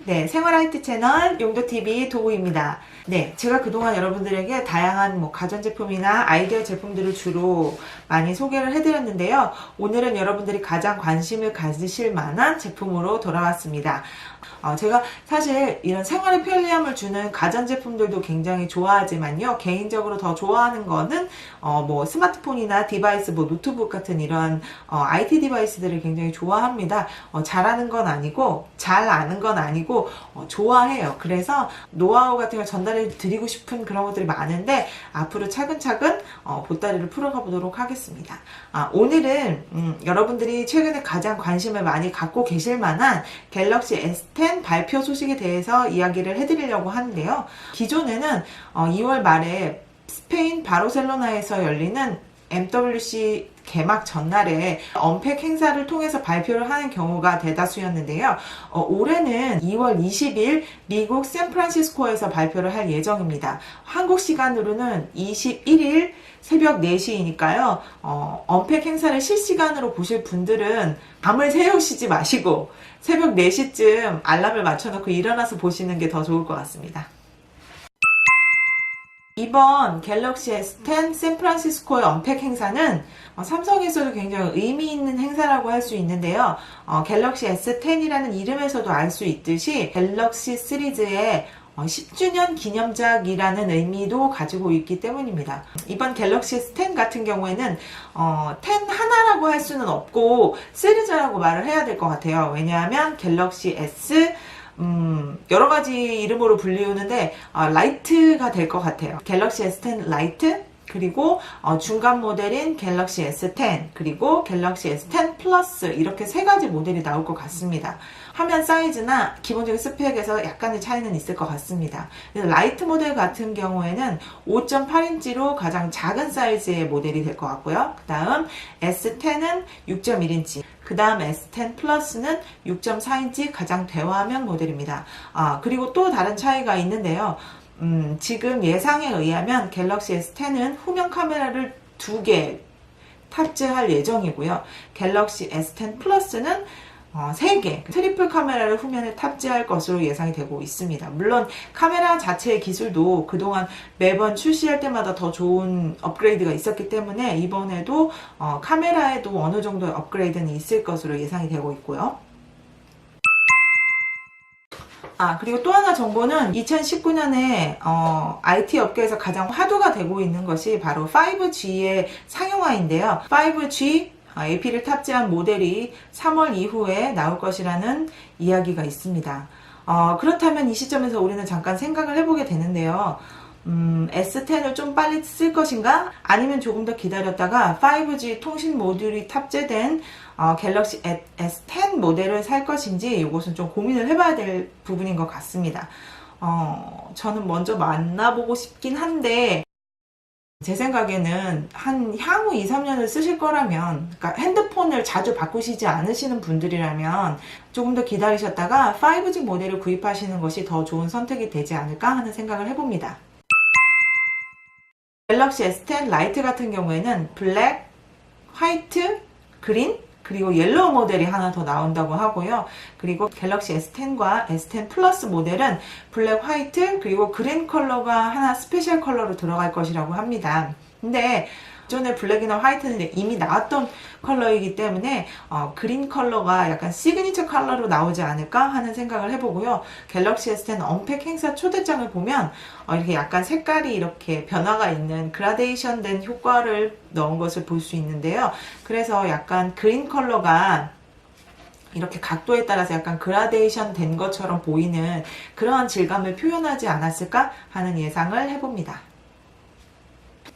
네, 생활 IT 채널 용도TV 도우입니다. 네, 제가 그동안 여러분들에게 다양한 가전제품이나 아이디어 제품들을 주로 많이 소개를 해드렸는데요. 오늘은 여러분들이 가장 관심을 가지실 만한 제품으로 돌아왔습니다. 제가 사실 이런 생활의 편리함을 주는 가전제품들도 굉장히 좋아하지만요. 개인적으로 더 좋아하는 거는 스마트폰이나 디바이스, 노트북 같은 이런 IT 디바이스들을 굉장히 좋아합니다. 잘하는 건 아니고 잘 아는 건 아니고 좋아해요. 그래서 노하우 같은 걸 전달해 드리고 싶은 그런 것들이 많은데 앞으로 차근차근 보따리를 풀어가 보도록 하겠습니다. 오늘은 여러분들이 최근에 가장 관심을 많이 갖고 계실 만한 갤럭시 S10 발표 소식에 대해서 이야기를 해드리려고 하는데요. 기존에는 2월 말에 스페인 바르셀로나에서 열리는 MWC 개막 전날에 언팩 행사를 통해서 발표를 하는 경우가 대다수였는데요. 올해는 2월 20일 미국 샌프란시스코에서 발표를 할 예정입니다. 한국 시간으로는 21일 새벽 4시이니까요. 언팩 행사를 실시간으로 보실 분들은 밤을 새우시지 마시고 새벽 4시쯤 알람을 맞춰놓고 일어나서 보시는 게 더 좋을 것 같습니다. 이번 갤럭시 S10 샌프란시스코의 언팩 행사는 삼성에서도 굉장히 의미 있는 행사라고 할 수 있는데요. 갤럭시 S10이라는 이름에서도 알 수 있듯이 갤럭시 시리즈의 10주년 기념작이라는 의미도 가지고 있기 때문입니다. 이번 갤럭시 S10 같은 경우에는 10 하나라고 할 수는 없고 시리즈라고 말을 해야 될 것 같아요. 왜냐하면 갤럭시 S 여러 가지 이름으로 불리우는데 라이트가 될 것 같아요. 갤럭시 S10 라이트, 그리고 중간 모델인 갤럭시 S10, 그리고 갤럭시 S10 플러스, 이렇게 세 가지 모델이 나올 것 같습니다. 화면 사이즈나 기본적인 스펙에서 약간의 차이는 있을 것 같습니다. 라이트 모델 같은 경우에는 5.8인치로 가장 작은 사이즈의 모델이 될 것 같고요. 그 다음 S10은 6.1인치, 그 다음 S10 플러스는 6.4인치 가장 대화면 모델입니다. 그리고 또 다른 차이가 있는데요. 지금 예상에 의하면 갤럭시 S10은 후면 카메라를 2개 탑재할 예정이고요. 갤럭시 S10 플러스는 3개 트리플 카메라를 후면에 탑재할 것으로 예상이 되고 있습니다. 물론 카메라 자체의 기술도 그동안 매번 출시할 때마다 더 좋은 업그레이드가 있었기 때문에 이번에도 카메라에도 어느 정도의 업그레이드는 있을 것으로 예상이 되고 있고요. 그리고 또 하나 정보는 2019년에 IT 업계에서 가장 화두가 되고 있는 것이 바로 5G의 상용화인데요. 5G AP를 탑재한 모델이 3월 이후에 나올 것이라는 이야기가 있습니다. 그렇다면 이 시점에서 우리는 잠깐 생각을 해보게 되는데요. S10을 좀 빨리 쓸 것인가? 아니면 조금 더 기다렸다가 5G 통신 모듈이 탑재된 갤럭시 S10 모델을 살 것인지 이것은 좀 고민을 해봐야 될 부분인 것 같습니다. 저는 먼저 만나보고 싶긴 한데 제 생각에는 한 향후 2, 3년을 쓰실 거라면, 그러니까 핸드폰을 자주 바꾸시지 않으시는 분들이라면 조금 더 기다리셨다가 5G 모델을 구입하시는 것이 더 좋은 선택이 되지 않을까 하는 생각을 해봅니다. 갤럭시 S10 라이트 같은 경우에는 블랙, 화이트, 그린, 그리고 옐로우 모델이 하나 더 나온다고 하고요. 그리고 갤럭시 S10과 S10 플러스 모델은 블랙, 화이트, 그리고 그린 컬러가 하나 스페셜 컬러로 들어갈 것이라고 합니다. 근데 기존의 블랙이나 화이트는 이미 나왔던 컬러이기 때문에 그린 컬러가 약간 시그니처 컬러로 나오지 않을까 하는 생각을 해보고요. 갤럭시 S10 언팩 행사 초대장을 보면 이렇게 약간 색깔이 이렇게 변화가 있는 그라데이션 된 효과를 넣은 것을 볼 수 있는데요. 그래서 약간 그린 컬러가 이렇게 각도에 따라서 약간 그라데이션 된 것처럼 보이는 그러한 질감을 표현하지 않았을까 하는 예상을 해봅니다.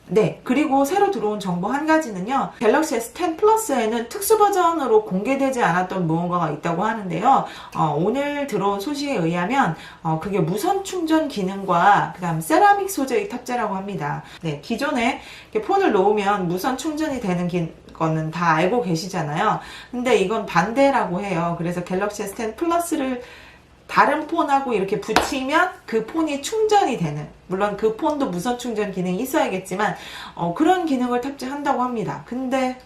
네, 그리고 새로 들어온 정보 한 가지는요. 갤럭시 S10 플러스에는 특수 버전으로 공개되지 않았던 무언가가 있다고 하는데요. 오늘 들어온 소식에 의하면 그게 무선 충전 기능과 그 다음 세라믹 소재의 탑재라고 합니다. 네, 기존에 이렇게 폰을 놓으면 무선 충전이 되는 거는 다 알고 계시잖아요. 근데 이건 반대라고 해요. 그래서 갤럭시 S10 플러스를 다른 폰하고 이렇게 붙이면 그 폰이 충전이 되는, 물론 그 폰도 무선 충전 기능이 있어야겠지만 그런 기능을 탑재한다고 합니다. 근데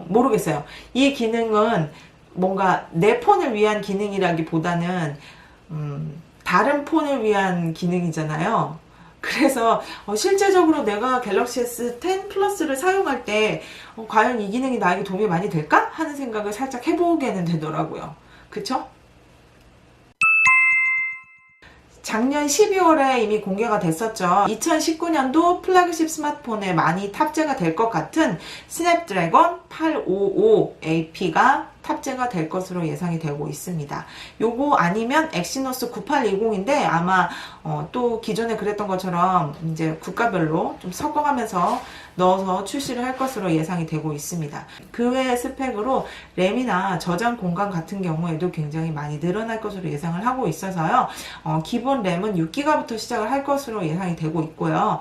모르겠어요. 이 기능은 뭔가 내 폰을 위한 기능이라기보다는 다른 폰을 위한 기능이잖아요. 그래서 실제적으로 내가 갤럭시 S10 플러스를 사용할 때 과연 이 기능이 나에게 도움이 많이 될까? 하는 생각을 살짝 해보게는 되더라고요. 그쵸? 작년 12월에 이미 공개가 됐었죠. 2019년도 플래그십 스마트폰에 많이 탑재가 될 것 같은 스냅드래곤 855AP가 탑재가 될 것으로 예상이 되고 있습니다. 요거 아니면 엑시노스 9820인데 아마 또 기존에 그랬던 것처럼 이제 국가별로 좀 섞어가면서 넣어서 출시를 할 것으로 예상이 되고 있습니다. 그 외의 스펙으로 램이나 저장 공간 같은 경우에도 굉장히 많이 늘어날 것으로 예상을 하고 있어서요. 기본 램은 6기가부터 시작을 할 것으로 예상이 되고 있고요.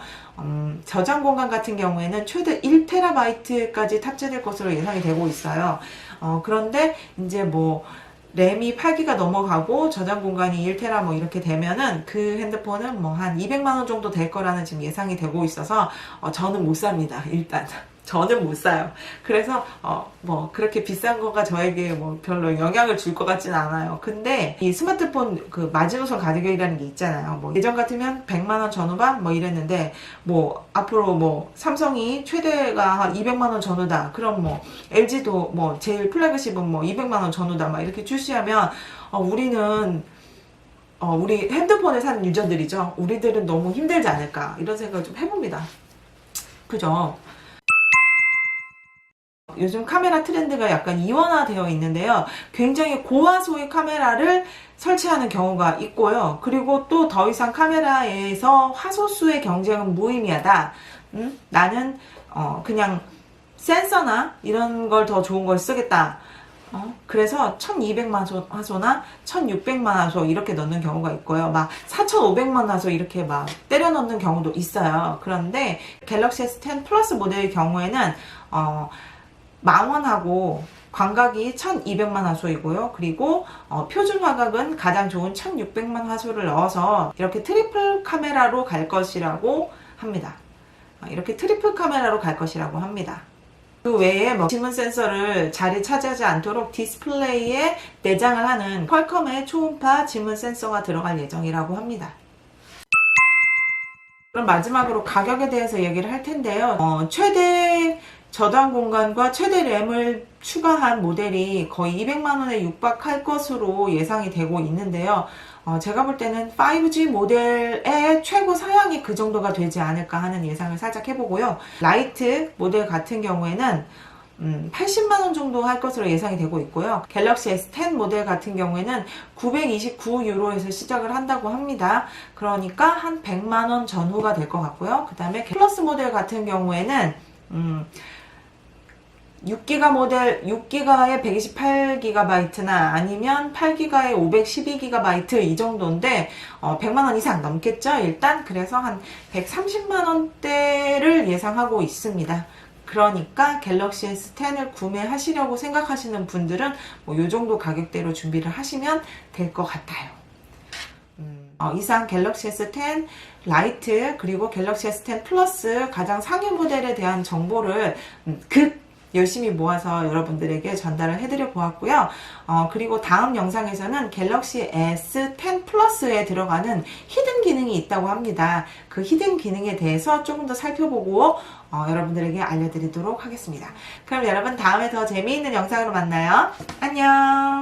저장 공간 같은 경우에는 최대 1TB까지 탑재될 것으로 예상이 되고 있어요. 그런데 이제 뭐 램이 8기가 넘어가고 저장 공간이 1테라 뭐 이렇게 되면은 그 핸드폰은 뭐 한 200만원 정도 될 거라는 지금 예상이 되고 있어서 저는 못 삽니다. 일단 저는 못 사요. 그래서 뭐 그렇게 비싼 거가 저에게 뭐 별로 영향을 줄 것 같진 않아요. 근데 이 스마트폰 그 마지노선 가격이라는 게 있잖아요. 뭐 예전 같으면 100만원 전후반 뭐 이랬는데 뭐 앞으로 뭐 삼성이 최대가 한 200만원 전후다. 그럼 뭐 LG도 뭐 제일 플래그십은 뭐 200만원 전후다. 막 이렇게 출시하면 우리는 우리 핸드폰을 사는 유저들이죠. 우리들은 너무 힘들지 않을까 이런 생각을 좀 해봅니다. 그죠? 요즘 카메라 트렌드가 약간 이원화되어 있는데요. 굉장히 고화소의 카메라를 설치하는 경우가 있고요. 그리고 또 더 이상 카메라에서 화소수의 경쟁은 무의미하다. 나는 그냥 센서나 이런 걸 더 좋은 걸 쓰겠다. 그래서 1200만 화소나 1600만 화소 이렇게 넣는 경우가 있고요. 막 4500만 화소 이렇게 막 때려 넣는 경우도 있어요. 그런데 갤럭시 S10 플러스 모델의 경우에는 망원하고 광각이 1200만 화소이고요. 그리고 표준 화각은 가장 좋은 1600만 화소를 넣어서 이렇게 트리플 카메라로 갈 것이라고 합니다. 이렇게 트리플 카메라로 갈 것이라고 합니다. 그 외에 뭐 지문 센서를 자리 차지하지 않도록 디스플레이에 내장을 하는 퀄컴의 초음파 지문 센서가 들어갈 예정이라고 합니다. 그럼 마지막으로 가격에 대해서 얘기를 할 텐데요. 최대 저장 공간과 최대 램을 추가한 모델이 거의 200만원에 육박할 것으로 예상이 되고 있는데요. 제가 볼 때는 5G 모델의 최고 사양이 그 정도가 되지 않을까 하는 예상을 살짝 해보고요. 라이트 모델 같은 경우에는 80만원 정도 할 것으로 예상이 되고 있고요. 갤럭시 S10 모델 같은 경우에는 929유로에서 시작을 한다고 합니다. 그러니까 한 100만원 전후가 될 것 같고요. 그 다음에 플러스 모델 같은 경우에는 6기가 모델, 6기가에 128GB나 아니면 8기가에 512GB 이 정도인데 100만원 이상 넘겠죠 일단. 그래서 한 130만원대를 예상하고 있습니다. 그러니까 갤럭시 S10을 구매하시려고 생각하시는 분들은 뭐 요 정도 가격대로 준비를 하시면 될 것 같아요. 이상 갤럭시 S10 라이트 그리고 갤럭시 S10 플러스 가장 상위 모델에 대한 정보를 열심히 모아서 여러분들에게 전달을 해드려 보았고요. 그리고 다음 영상에서는 갤럭시 S10 플러스에 들어가는 히든 기능이 있다고 합니다. 그 히든 기능에 대해서 조금 더 살펴보고 여러분들에게 알려드리도록 하겠습니다. 그럼 여러분 다음에 더 재미있는 영상으로 만나요. 안녕.